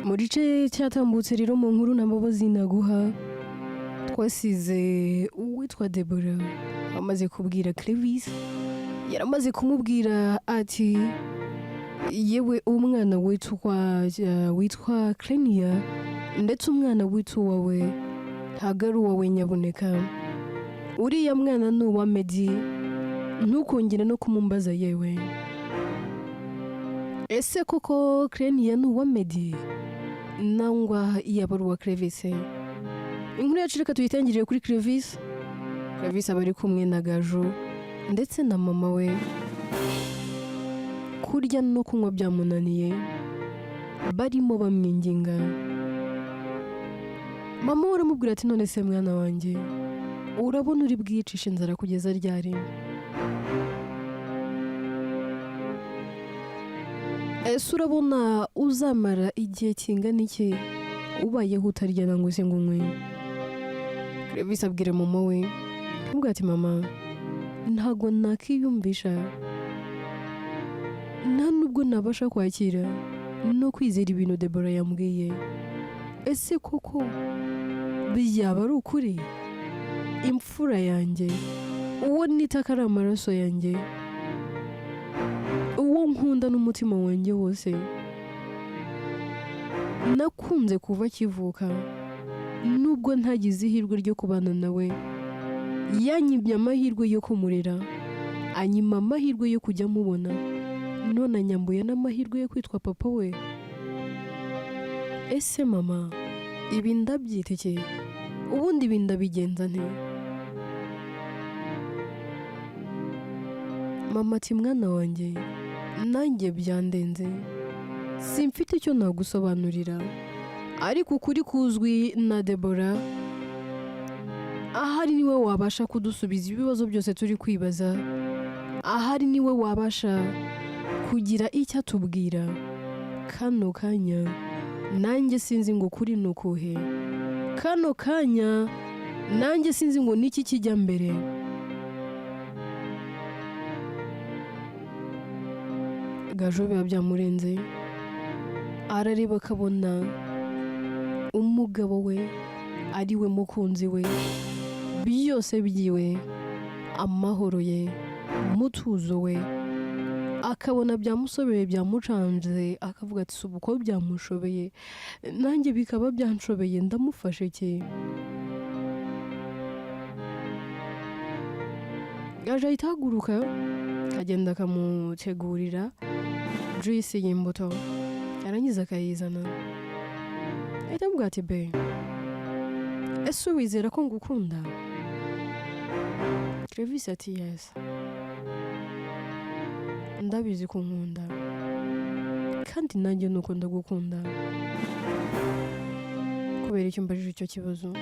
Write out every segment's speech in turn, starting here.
Muri gice cyatambutse rero mu nkuru n'ambabazi naguha twasize uwitwa Debora amaze kubwira Clevis, yaramaze kumubwira ati yewe umwana witwa Clenia ndetse umwana wawe ntago ari uwawe nyabuneka, uriya mwana ni uwa Medi, ntukongere no kumumbaza yewe. Ese koko Clenia ni uwa Medi nangwa yaba ari uwa Clevis? Inkuru yacu reka tuyitangirire kuri Clevis. Clevis aba ari kumwe na Gaju ndetse na mama we, kurya no kunywa byamunaniye, barimo bamwinginga. Mama we aramubwira ati none se mwana wanjye, urabona uri bwicishe inzara kugeza ryari? Ese urabona uzamara igihe kingana iki ubayeho utarya nangwa se ngo unywe? Clevis abwira mama we, aramubwira ati mama, ntago nakiyumvisha, nta nubwo nabasha kwakira no kwizera ibintu Debora yambwiye. Ese koko byaba ari ukuri? Imfura yanjye, uwo nitaka ari amaraso yanjye, uwo nkunda n'umutima wanjye wose, nakunze kuva akivuka, nubwo ntagize ihirwe ryo kubana nawe, yanyibye amahirwe yo kumurera, anyima amahirwe yo kujya mubona, none anyambuye n'amahirwe yo kwitwa papa we. Ese mama, ibi ndabyita iki? Ubundi ibi ndabigenza nte? Mama ati mwana wanjye, nanjye byandenze, simfite icyo nagusobanurira, ariko ukuri kuzwi na Debora, ahari niwe wabasha kudusubiza ibibazo byose turi kwibaza, ahari niwe wabasha kugira icyo atubwira. Kano kanya nanjye sinzi ngo kuri nukuhe, kano kanya nanjye sinzi ngo niki kijya mbere. Gaju biba byamurenze, arareba akabona umugabo we ari we mukunzi we, byose byiwe, amahoro ye, umutuzo we, akabona byamusobeye byamucanze, akavuga ati subu ko byamushobeye nanjye bikaba byanshobeye, ndamufashe ki? Gaju ahita ahaguruka akagenda akamutegurira juice y'imbuto, yarangiza akayizana, ahita avuga ati be, ese wizera ko ngukunda? Clevis ati yes, ndabizi ko nkunda, kandi nanjye nuko ndagukunda. Kubera icyo mbajije icyo kibazo?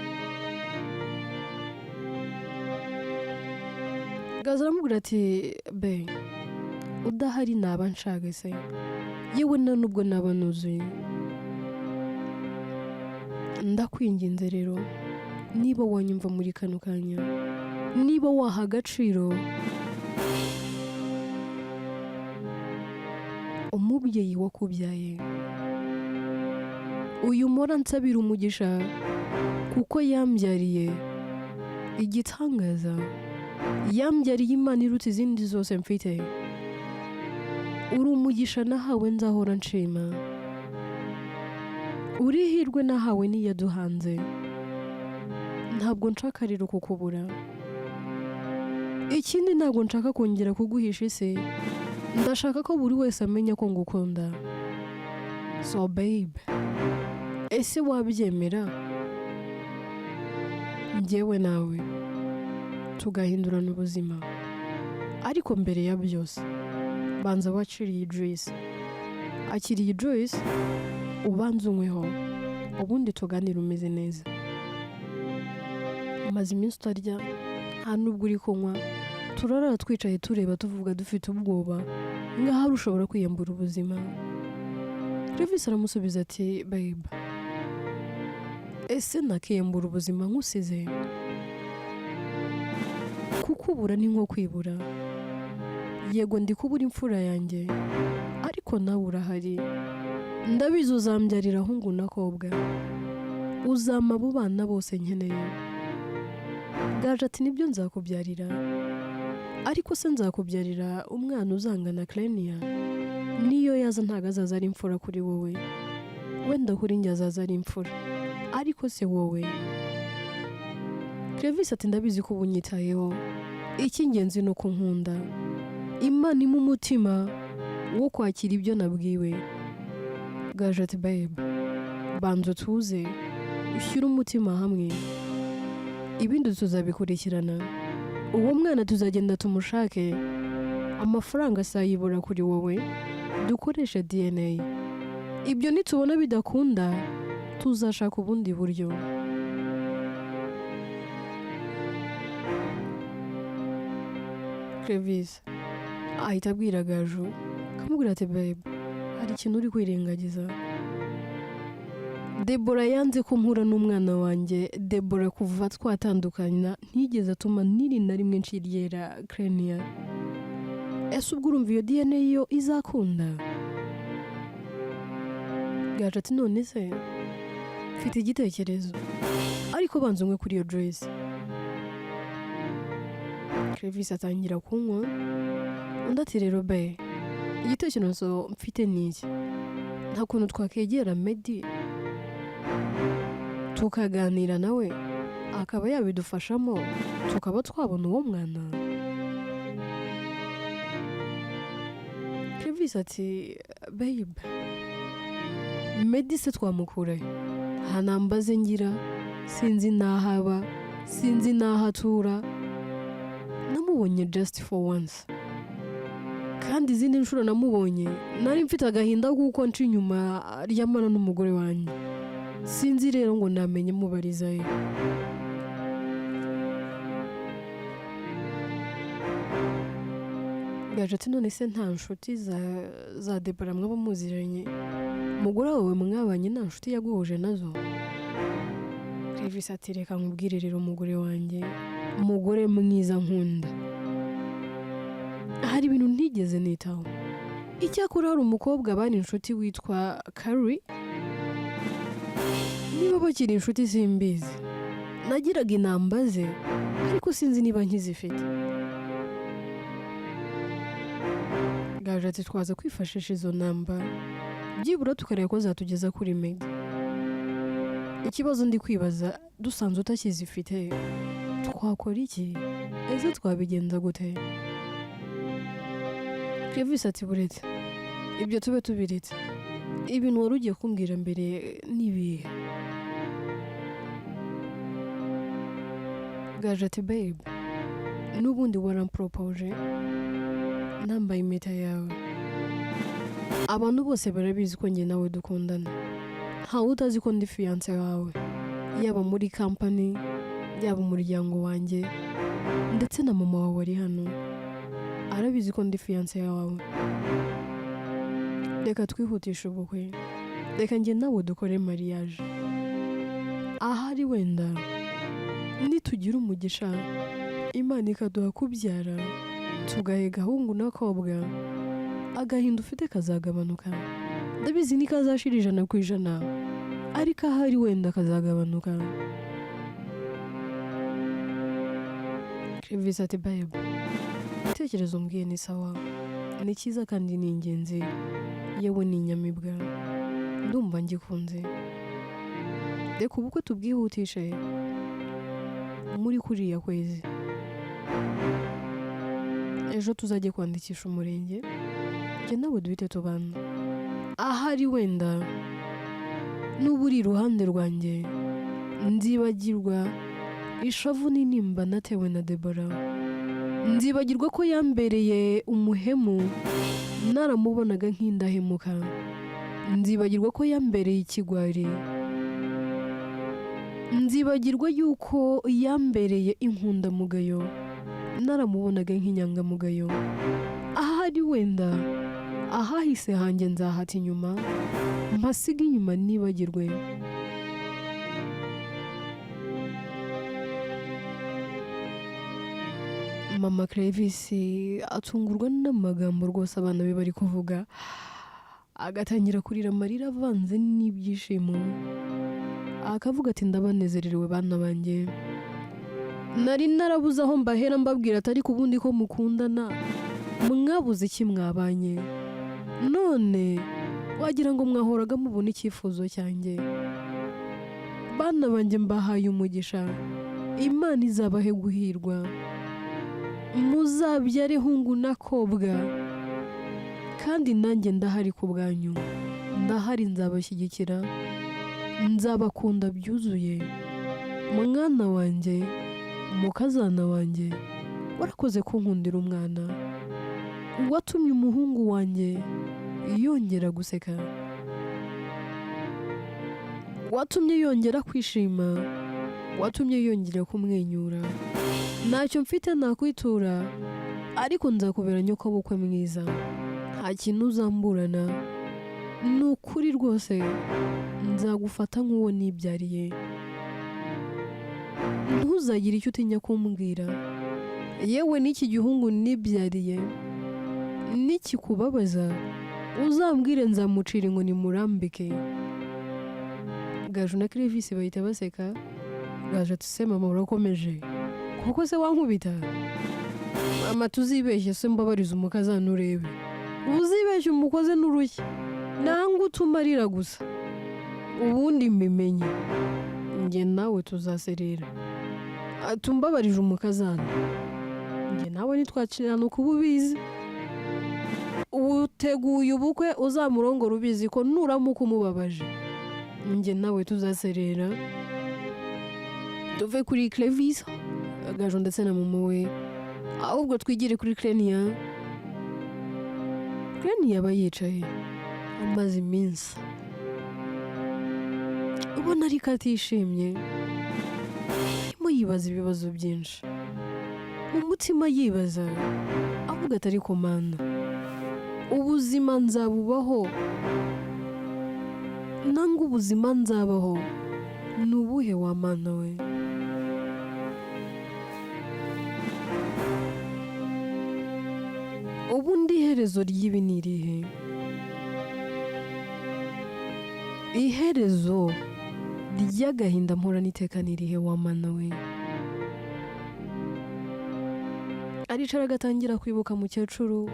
Gaza aramubwira ati be, udahari naba nshaka se, yewe nta nubwo naba nuzuye. Ndakwinginze rero, niba wanyumva muri kano kanya, niba waha agaciro umubyeyi wakubyaye, uyu mpora nsabira umugisha kuko yambyariye igitangaza, yambyariye Imana iruta izindi zose mfite, uri umugisha nahawe nzahora nshima, uri hirwe nahawe niyaduhanze, ntabwo nshaka rero kukubura. Ikindi ntabwo nshaka kongera kuguhisha isi, ndashaka ko buri wese amenya ko ngukunda. So babe, ese wabyemera njyewe nawe tugahindurana ubuzima? Ariko mbere ya byose banza waciriye juice, akiriye juice ubanza unyweho, ubundi tuganire umeze neza. Umaze iminsi utarya, nta nubwo uri kunywa, turarara twicaye tureba tuvuga dufite ubwoba nk'aho ushobora kwiyambura ubuzima. Clevis aramusubiza ati babe, ese nakiyambura ubuzima nkusize? kukubura ni nko kwibura, yego ndi kubura imfura yanjye, ariko ariko nawe urahari, ndabizi uzambyarira ahungu n'akobwa, uzampa abo bana bose nkeneye. Gaju ati nibyo nzakubyarira, ariko se nzakubyarira umwana uzangana Clenia, niyo yaza ntago azaza ari imfura kuri wowe, wenda kuri njye azaza ari imfura, ariko se wowe? Clevis ati ndabizi ko ubunyitayeho, icy'ingenzi ni uko nkunda, Imana impa umutima wo kwakira ibyo nabwiwe. Gaju ati babe, banza utuze, ushyire umutima hamwe, ibindi tuzabikurikirana. Uwo mwana tuzagenda tumushake, amafaranga asayibura kuri wowe, dukoreshe DNA. Ibyo nitubona bidakunda, tuzashaka ubundi buryo. Clevis ahita abwira Gaju, akamubwira ati babe, hari ikintu uri kwirengagiza. Debora yanze ko mpura n'umwana wanjye. Debora kuva twatandukana ntigeze atuma niri na rimwe nshiryera Clenia. Ese ubwo urumva iyo DNA yo izakunda? Gaju ati none se mfite igitekerezo, ariko banza unywe kuri iyo dress. Clevis atangira kunywa, undi ati rero babe, igitekerezo mfite ni iki, nta kuntu twakegera Meddy tukaganira nawe akaba yabidufashamo, tukaba twabona uwo mwana. Clevis ati babe, Meddy se twamukurahe? Nta nambaze ngira, sinzi n'ahaba, sinzi n'ahatura, namubonye just for once, kandi izindi nshuro namubonye nari mfite agahinda kuko nca inyuma ryamana n'umugore wanjye. Sinzi rero ngo namenye mubarizayo. Gaju ati none se nta nshuti za Debora mwaba muziranye? Umugore wawe mwabanye nta nshuti yaguhuje nazo? Clevis ati reka nkubwire rero umugore wanjye, umugore mwiza nkunda, hari ibintu ntigeze nitaho. Icyakora hari umukobwa bari inshuti witwa Carrie, niba bakiri inshuti simbizi, nagiraga inamba ze ariko sinzi niba nkizifite. Gaju ati twaza kwifashisha izo namba, byibura tukareba ko zatugeza kuri Meddy. Ikibazo ndi kwibaza, dusanze utakizifite twakora iki? Ese twabigenza gute? Clevis ati buretse ibyo tube tubiretse, ibintu wari ugiye kumbwira mbere nibihe? Gaju ati babe, n'ubundi warampropose nambaye impeta yawe, abantu bose barabizi ko njye nawe dukundana, ntawe utazi ko ndi fiance wawe, yaba muri company, yaba umuryango wanjye, ndetse na mama wawe ari hano arabizi ko ndi fiance wawe. Reka twihutishe ubukwe, reka njye nawe dukore mariage, ahari wenda nitugira umugisha Imana ikaduha kubyara, tugahega ahungu n'akobwa, agahinda ufite kazagabanuka. Ndabizi nikazashira 100%, ariko ahari wenda kazagabanuka. Clevis ati babe, igitekerezo mbwiye ni sawa, ni cyiza kandi ni ingenzi, yewe ni inyamibwa, ndumva ngikunze. Reka ubukwe tubwihutishe muri kuriya kwezi, ejo tuzajye kwandikisha umurenge, njye nawe duhite tubana. Ahari wenda n'ubu uri iruhande rwanjye, nzibagirwa ishavu n'intimba natewe na Debora, nzibagirwa ko yambereye umuhemu naramubonaga nk'indahemuka, nzibagirwa ko yambereye ikigwari, nzibagirwa yuko yambereye inkundamugayo naramubonaga nk'inyangamugayo. Ahari wenda ahahise hanjye nzahata inyuma, mpasiga inyuma nibagirwe. Mama Clevis atungurwa n'amagambo rwose abana be bari kuvuga, agatangira kurira amarira avanze n'ibyishimo, akavuga ati ndabanezerewe bana banjye, nari narabuze aho mbahera mbabwira ati ariko ubundi ko mukundana mwabuze iki mwabanye, none wagira ngo mwahoraga mubona icyifuzo cyanjye. Bana banjye mbahaye umugisha, Imana izabahe guhirwa, muzabyare hungu n'akobwa, kandi nanjye ndahari ku bwanyu, ndahari nzabashyigikira, nzabakunda byuzuye. Mwana wanjye, mukazana wanjye, warakoze kunkundira umwana, watumye umuhungu wanjye yongera guseka, watumye yongera kwishima, watumye yongera kumwenyura. Ntacyo mfite nakwitura, ariko nzakubera nyokobukwe mwiza, nta kintu uzamburana, ni ukuri rwose nzagufata nk'uwo nibyariye. Ntuzagire icyo utinya kumbwira, yewe n'iki gihungu nibyariye nikikubabaza uzambwire, nzamucira inkoni murambike. Gaju na Clevis bahita baseka. Gaju ati se mama urakomeje kuko se wankubita? Mama tuzibeshye se mbabariza umukazana urebe, uzibeshye umukoze n'urushyi nanga utumarira gusa, ubundi mbimenye njye nawe tuzaserera. Atumbabarije umukazana, njye nawe ntitwacirana uko ubizi. Uteguye ubukwe uzamurongora ubizi ko nuramuka umubabaje, njye nawe tuzaserera. Tuve kuri Clevis, Gaju ndetse na mama we, ahubwo twigire kuri Clenia. Clenia aba yicaye amaze iminsi ubona ariko atishimye, arimo yibaza ibibazo byinshi, mu mutima yibaza avuga ati ariko mana, ubuzima nzabubaho nanga ubuzima nzabaho ni ubuhe wa mana we? Ubundi iherezo ry'ibi ni irihe? Iherezo ry'agahinda mpora n'iteka ni irihe wa mana we? Aricara agatangira kwibuka mukecuru,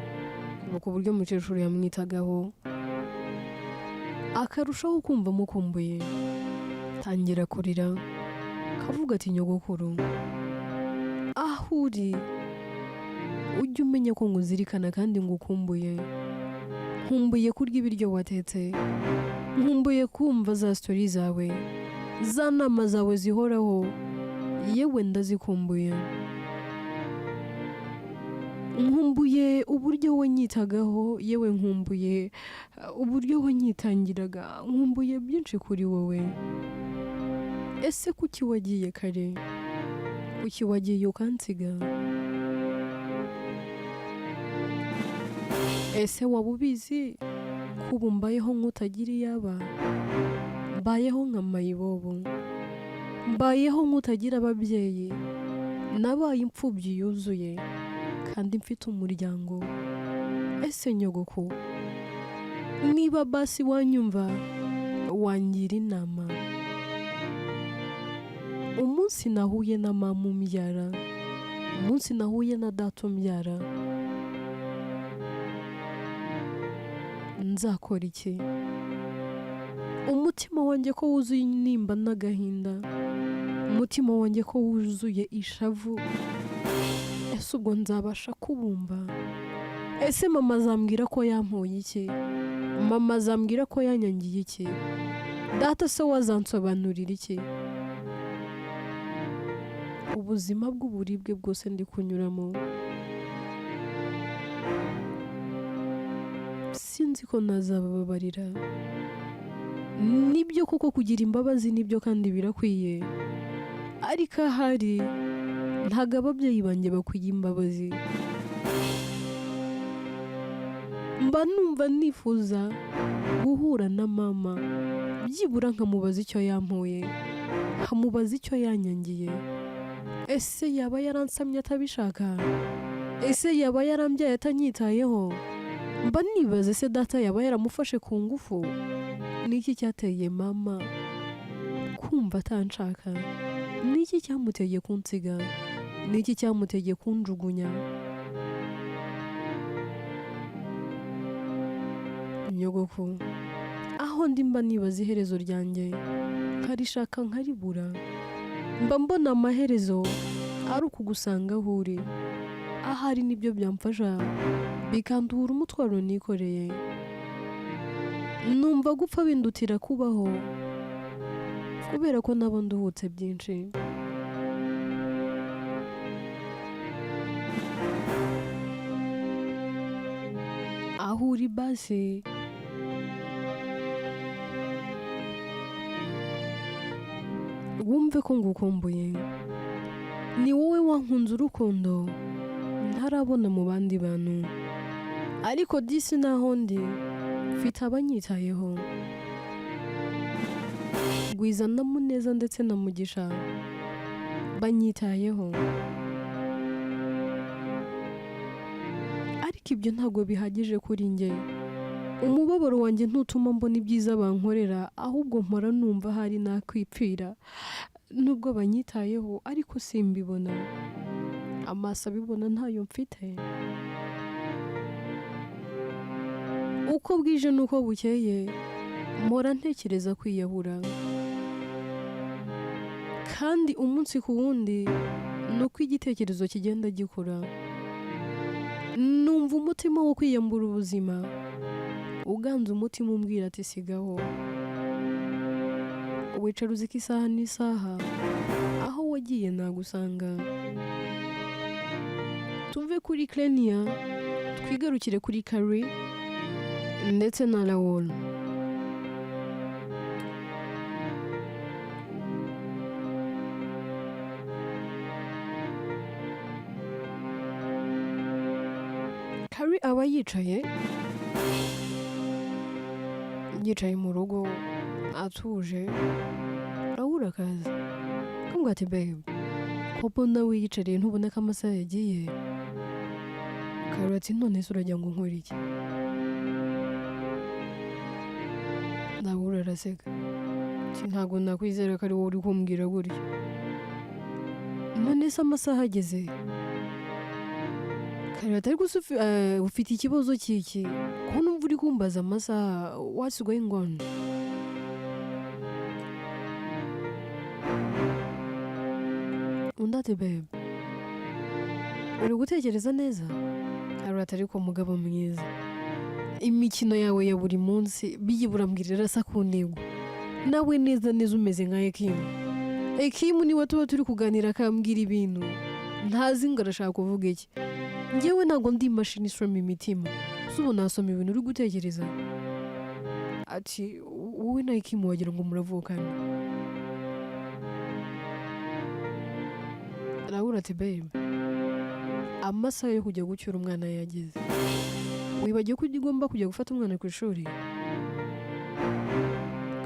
kwibuka uburyo mukecuru yamwitagaho, akarushaho kumva mukumbuye, tangira kurira, kavuga ati nyogokuru, aho uri ujye umenya ko nguzirikana kandi ngukumbuye. Nkumbuye kurya ibiryo watetse, nkumbuye kumva za story zawe, za nama zawe zihoraho, yewe ndazikumbuye. Nkumbuye uburyo wanyitagaho, yewe nkumbuye uburyo wanyitangiraga, nkumbuye byinshi kuri wowe. Ese kuki wagiye kare? Kuki wagiye ukansiga? Ese waba ubizi kuba mbayeho nk'utagira iyaba? Mbayeho nka mayibobo, mbayeho nk'utagira ababyeyi, nabaye imfubyi yuzuye kandi mfite umuryango. Ese nyogoko, niba basi wanyumva wangira inama. Umunsi nahuye na mama umbyara, umunsi nahuye na data umbyara, nzakora iki? Umutima wanjye ko wuzuye intimba n'agahinda, umutima wanjye ko wuzuye ishavu, ese ubwo nzabasha kubumva? Ese mama azambwira ko yampoye iki? Mama azambwira ko yanyangiye iki? Data se wazansobanurira iki? Ubuzima bw'uburibwe bwose ndi kunyuramo, sinzi ko nazabababarira. Nibyo koko kugira imbabazi nibyo kandi birakwiye, ariko ahari ntago ababyeyi banjye bakwiye imbabazi. Mba numva nifuza guhura na mama, byibura nkamubaza icyo yampoye, nkamubaza icyo yanyangiye. Ese yaba yaransamye atabishaka? Ese yaba yarambyaye atanyitayeho? mba nibaze se data yaba yaramufashe ku ngufu. Niki cyateye mama kumva atanshaka? Niki cyamuteye kunsiga? Niki cyamuteye kunjugunya? Nyogoko, aho ndi mba nibaza iherezo ryanjye, nkarishaka nkaribura. Mba mbona amaherezo ari ukugusanga aho uri. Ahari nibyo byamfasha bikanduhura umutwaro nikoreye. Numva gupfa bindutira kubaho kubera ko nabo nduhutse byinshi. Aho uri basi wumve ko ngukumbuye. Ni wowe wankunze urukundo ntarabona mu bandi bantu, ariko disi naho ndi mfite abanyitayeho. Gwiza na Muneza ndetse na Mugisha banyitayeho, ariko ibyo ntabwo bihagije kuri njye. Umubabaro wanjye ntutuma mbona ibyiza bankorera, ahubwo mpora numva hari nakwipfira. Nubwo banyitayeho ariko simbibona, amaso abibona ntayo mfite. Uko bwije nuko bukeye mpora ntekereza kwiyahura, kandi umunsi ku wundi nuko igitekerezo kigenda gikura. Numva umutima wo kwiyambura ubuzima uganze umutima umbwira ati sigaho. Wicara uziko isaha n'isaha aho wagiye nagusanga. Tuve kuri Klenia twigarukire kuri Kari ndetse na Lawol. Kari aba yicaye mu rugo atuje, Lawol akaza kumubwira ati babe, ko mbona wiyicariye ntubona ko amasaha yagiye? Kari ati none se uragira ngo nkore iki? Lawol araseka ati ntabwo nakwizera ko ari wowe uri kumbwira gutyo. None se amasaha ageze? Kari ati ariko ufite ikibazo kiki? Ko numva uri kumbaza amasaha, what's going on? Undi ati babe, uri gutekereza neza? Kari ati ariko mugabo mwiza, imikino yawe ya buri munsi biyibura mbwirira asa ku ntego. Nawe neza neza umeze nka Ekimu niwe tuba turi kuganira akambwira ibintu ntazi ngo arashaka kuvuga iki. Njyewe ntabwo ndi imashini isoma imitima, ubu nasoma ibintu uri gutekereza. Ati wowe na Ekimu wagira ngo muravukana. Lawol ati babe, amasaha yo kujya gucyura umwana yageze. Wibagiwe ko ugomba kujya gufata umwana ku ishuri?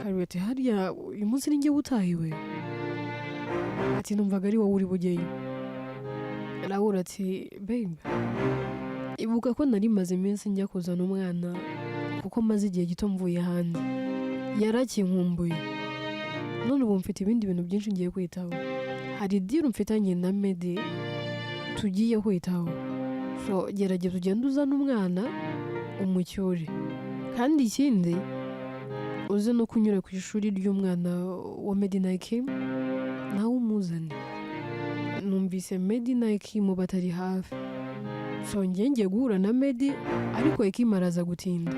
Kari ati hariya uyu munsi ni njye utahiwe? Ati numvaga ari wowe uri bugeyo. Lawol ati babe, ibuka ko nari maze iminsi njya kuzana umwana kuko maze igihe gito mvuye hanze. Yarakinkumbuye, none ubu mfite ibindi bintu byinshi ngiye kwitaho. Hari deal mfitanye na Medi tugiye kwitaho, so gerageza ugende uzana umwana umucyure, kandi ikindi uze no kunyura ku ishuri ry'umwana wa Medi na Ekimu nawe umuzane. Numvise Medi na Ekimu batari hafi, so ngiye guhura na Medi ariko Ekimu araza gutinda.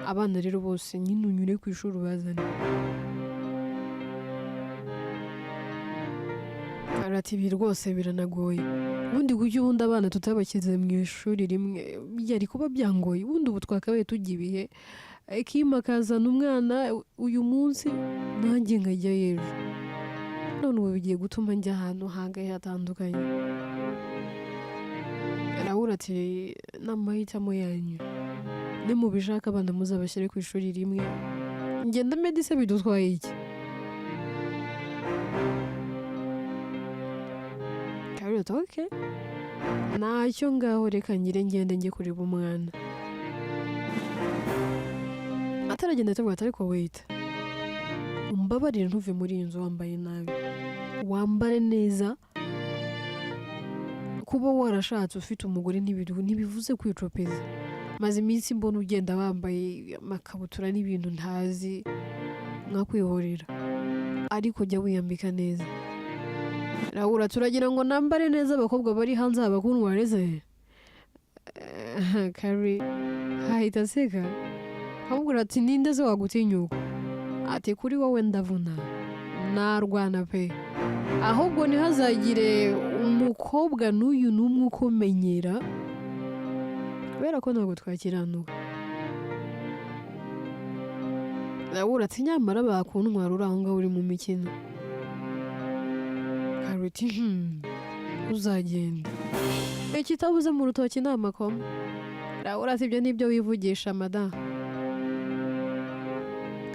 Abana rero bose nyine unyure ku ishuri ubazane. Arati ibi rwose biranagoye, ubundi kuki ubundi abana tutabashyize mu ishuri rimwe byari kuba byangoye. Ubundi ubu twakabaye tujya ibihe, Ekimu akazana umwana uyu munsi nanjye nkajya ejo. None ubu bigiye gutuma njya ahantu hangahe hatandukanye. Lawol ati n'amahitamo yanyu, nimubishaka abana muzabashyire ku ishuri rimwe. Ngenda Medi se bidutwaye iki? Kari ati okay, ntacyo ngaho reka ngire ngende njye kureba umwana. ataragenda atavuga ati ariko wait, umbabarire ntuve muri iyi nzu wambaye nabi, wambare neza. Kuba warashatse ufite umugore ntibivuze kwicopeza. Maze iminsi mbona ugenda wambaye amakabutura n'ibintu ntazi, mwakwihorera, ariko jya wiyambika neza. Raura turagira ngo nambare neza abakobwa bari hanze abakundwareze. Kari hahita aseka kamubwira ati ninde se wagutinyuka? Ati kuri wowe ndavuna narwana pe, ahubwo ntihazagire umukobwa n'uyu n'umwe ukomenyera, kubera ko ntabwo twakiranuka. Raura ati nyamara bakundwara uri aho ngaho uri mu mikino. Karoti uzagenda ikitabuze mu rutoki ni amakoma. Raura ati ibyo nibyo wivugisha mada.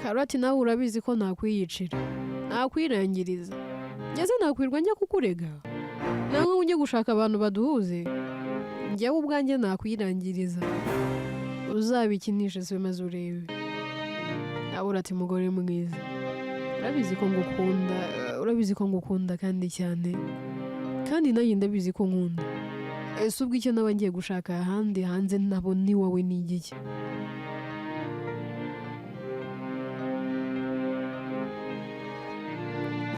Karoti nawe urabizi ko nakwiyicira, nakwirangiriza, ngeze nakwirwa njya kukurega, nawe ujye gushaka abantu baduhuze, njyewe ubwanjye nakwirangiriza, uzabikinishe se maze urebe. Raura ati mugore mwiza, urabizi ko ngukunda kandi cyane, kandi nanjye ndabizi ko nkunda. Ese ubwo icyo naba ngiye gushaka ahandi hanze nabo ni wowe ni igiki?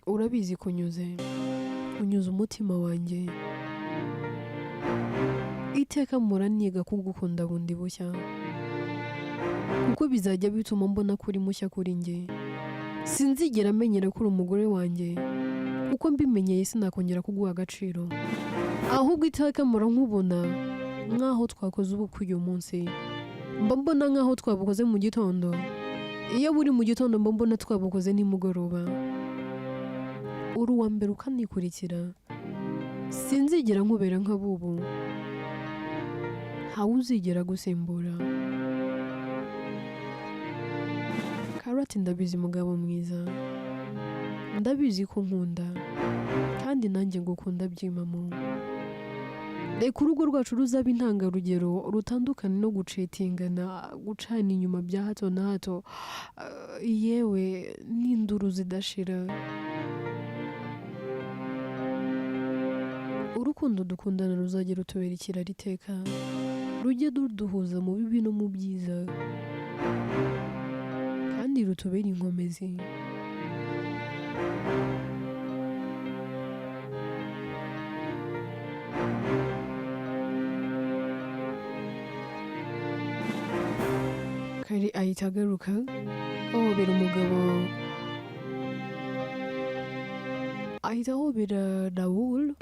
Urabizi ko unyuze umutima wanjye, iteka muraniga kugukunda bundi bushya, kuko bizajya bituma mbona kuri mushya kuri njye. Sinzigera amenyera ko uri umugore wanjye, kuko mbimenyeye sinakongera kuguha agaciro. Ahubwo iteka nkubona nk'aho twakoze ubukwe uyu munsi, mba mbona nk'aho twabukoze mu gitondo. Iyo buri mu gitondo mba mbona twabukoze nimugoroba. Uri uwa mbere ukanikurikira, sinzigera nkubera nk'abubu, ntawe uzigera gusimbura. Karoti ndabizi mugabo mwiza, ndabizi ko nkunda, kandi nanjye ngukunda byimamo. Reka urugo rwacu ruzaba intangarugero, rutandukane no gucetingana, gucana inyuma bya hato na hato, yewe n'induru zidashira. Urukundo dukundana ruzajya rutubera ikiraro iteka, rujye ruduhuza mu bibi no mu byiza, kandi rutubera inkomezi. Kari ahita agaruka ahobera umugabo, ahita ahobera Raoul.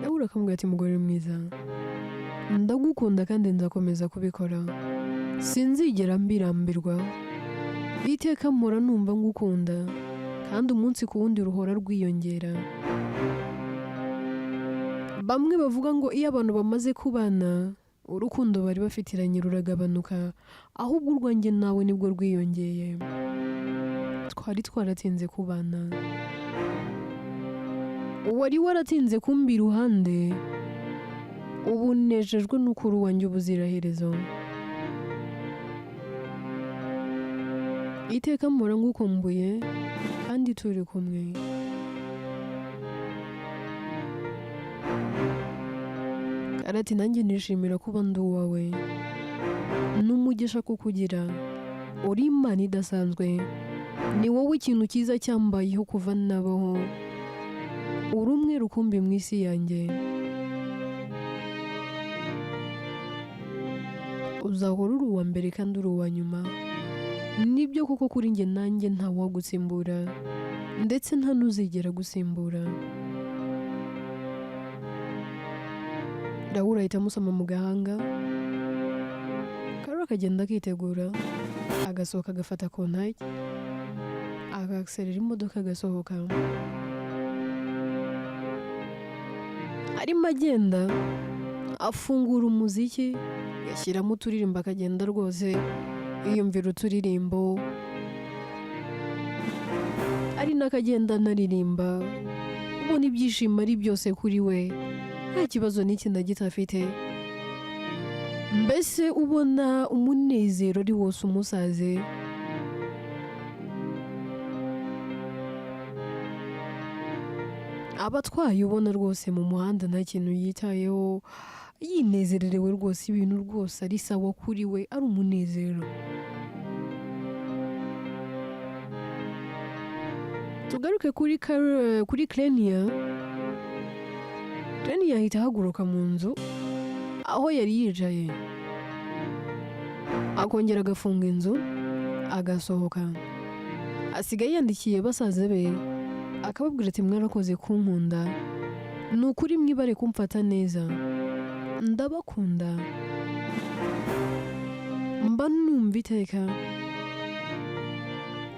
Raoul akamubwira ati mugore mwiza, ndagukunda kandi nzakomeza kubikora, sinzigera mbirambirwa. Iteka mpora numva ngukunda, kandi umunsi ku wundi ruhora rwiyongera. Bamwe bavuga ngo iyo abantu bamaze kubana, urukundo bari bafitiranye ruragabanuka, ahubwo urwanjye nawe nibwo rwiyongeye. Twari twaratinze kubana, wari waratinze kumbi iruhande, ubu nejejwe n'uko uri uwanjye ubuziraherezo. Iteka mpora ngukumbuye kandi turi kumwe. Karati nanjye nishimira kuba ndi uwawe, n'umugisha kukugira, uri Imana idasanzwe, ni wowe ikintu cyiza cyambayeho kuva nabaho, uri umwe rukumbi mu isi yanjye. Uzahora uri uwa mbere kandi uri uwa nyuma, nibyo koko kuri njye nanjye ntawagusimbura, ndetse nta n'uzigera gusimbura. Raoul ahita amusoma mu gahanga, Karoli akagenda akitegura, agasohoka agafata kontaki, agaserera imodoka agasohoka. Arimo agenda afungura umuziki, yashyiramo uturirimbo akagenda rwose yiyumvira uturirimbo, ari n'akagenda anaririmba, ubona ibyishimo ari byose kuri we, nta kibazo n'iki na gito afite. mbese ubona umunezero ari wose umusaze. Abatwaye ubona rwose mu muhanda nta kintu yitayeho, yinezererewe rwose, ibintu rwose ari sawa kuri we, ari umunezero. Tugaruke kuri Clenia. Clenia ahita ahaguruka mu nzu aho yari yicaye, akongera agafunga inzu agasohoka. Asigaye yandikiye basaza be akababwira ati mwarakoze kunkunda, ni ukuri mwibare kumfata neza, ndabakunda, mba numva iteka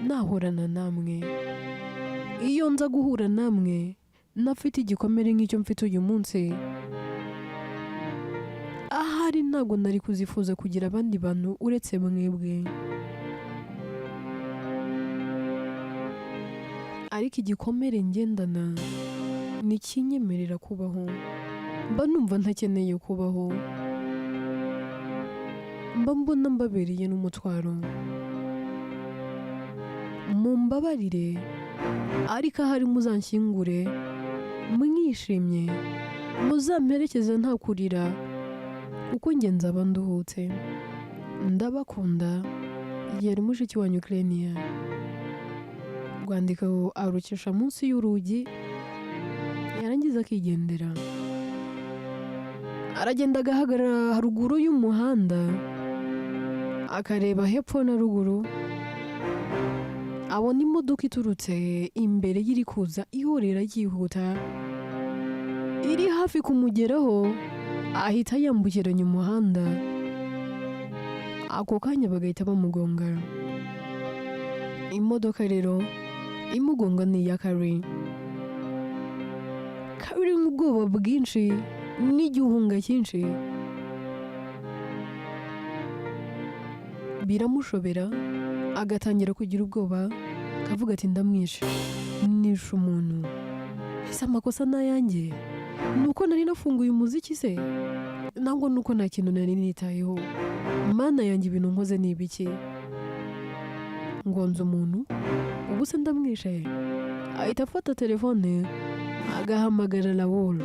nahorana namwe. Iyo nza guhura namwe nafite igikomere nk'icyo mfite uyu munsi, ahari ntabwo nari kuzifuza kugira abandi bantu uretse mwebwe. Ariko igikomere ngendana ntikinyemerera kubaho, mba numva ntakeneye kubaho, mba mbona mbabereye n'umutwaro. Mumbabarire, ariko ahari muzanshyingure mwishimye, muzamperekeza nta kurira, kuko njye nzaba nduhutse. Ndabakunda, yari mushiki wanyu Clenia. Rwandiko arukisha munsi y'urugi, yarangiza akigendera. Aragenda agahagarara haruguru y'umuhanda, akareba hepfo na ruguru, abona imodoka iturutse imbere y'iri kuza ihorera yihuta, iri hafi kumugeraho, ahita yambukiranya umuhanda. Ako kanya bagahita bamugonga. Imodoka rero imugonga ni iya Kari. Kari mu bwoba bwinshi n'igihunga cyinshi, biramushobera agatangira kugira ubwoba, akavuga ati ndamwishe, nishe umuntu. Ese amakosa ni ayanjye? Nuko nari nafunguye umuziki se? Ntabwo nuko nta kintu nari nitayeho? Mana yanjye, ibintu nkoze ni ibiki? Ngonze umuntu, ubu se ndamwishe? Ahita afata telefone agahamagara Raoul.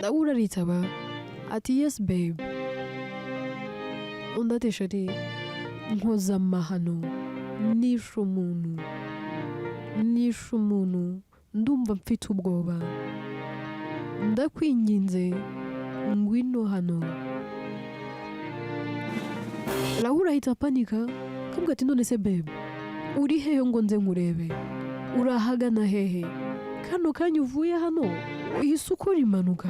Raoul aritaba ati yes babe. Undi ati shari, nkoze amahano, nishe umuntu, ndumva mfite ubwoba, ndakwinginze ngwino hano. Raoul ahita apanika akavuga ati none se babe, uri hehe ngo nze nkurebe? Urahagana hehe? Kano kanya uvuye hano uhise ukora impanuka?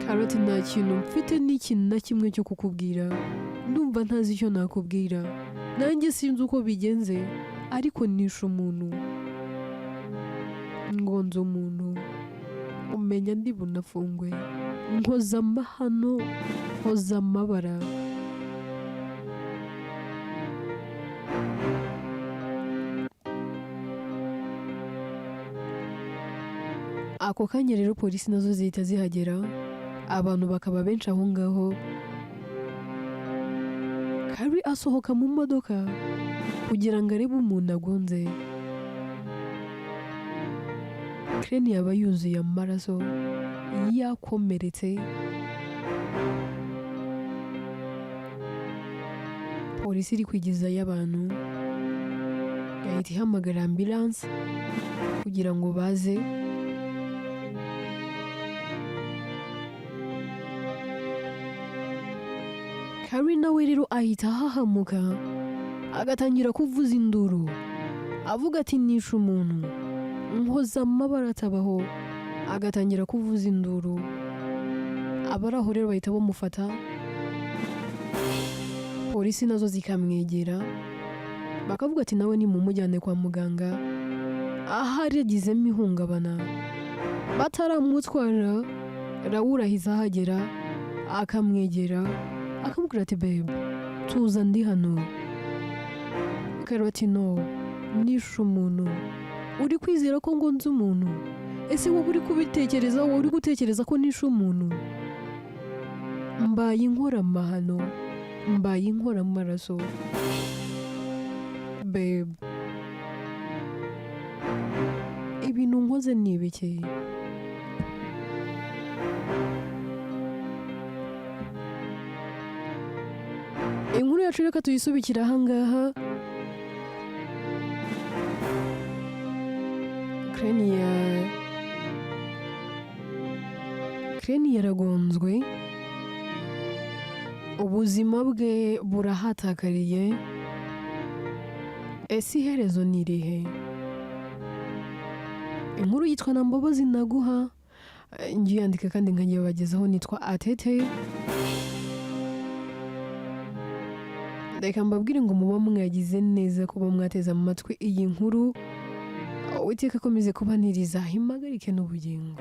Karoti, nta kintu mfite n'ikintu na kimwe cyo kukubwira, ndumva ntazi icyo nakubwira, nanjye sinzi uko bigenze, ariko nishe umuntu, ngonze umuntu, umenya ndi bunafungwe, nkoze amahano, nkoze amabara. Ako kanya rero polisi nazo zihita zihagera, abantu bakaba benshi aho ngaho. Kari asohoka mu modoka kugira ngo arebe umuntu agonze. Clenia yaba yuzuye amaraso, yakomeretse. Polisi iri kwigizayo abantu, yahita ihamagara ambulance kugira ngo baze. Kari nawe rero ahita ahahamuka agatangira kuvuza induru, avuga ati nishe umuntu, nkoze amabara atabaho, agatangira kuvuza induru. Abari aho rero bahita bamufata, polisi nazo zikamwegera bakavuga ati nawe nimumujyane kwa muganga, ahari yagizemo ihungabana. Bataramutwara, Raoul ahise ahagera akamwegera akamubwira ati babe, tuza ndi hano. Kari ati no, nishe umuntu, uri kwizera ko ngonze umuntu? ese wowe uri kubitekereza, wowe uri gutekereza ko nishe umuntu? Mbaye inkoramahano, mbaye inkoramaraso. Babe, ibintu nkoze ni ibiki? Inkuru yacu reka tuyisubikira ahangaha. Crane yaragonzwe, ubuzima bwe burahatakariye. Ese iherezo ni irihe? Inkuru yitwa na Mbabazi Naguha, ngiye yandika kandi nkayibagezaho. Nitwa Atete. Reka mbabwire ngo muba mwagize neza kuba mwateze amatwi iyi nkuru. Uwiteka akomeze kubaniriza, impagarike n'ubugingo.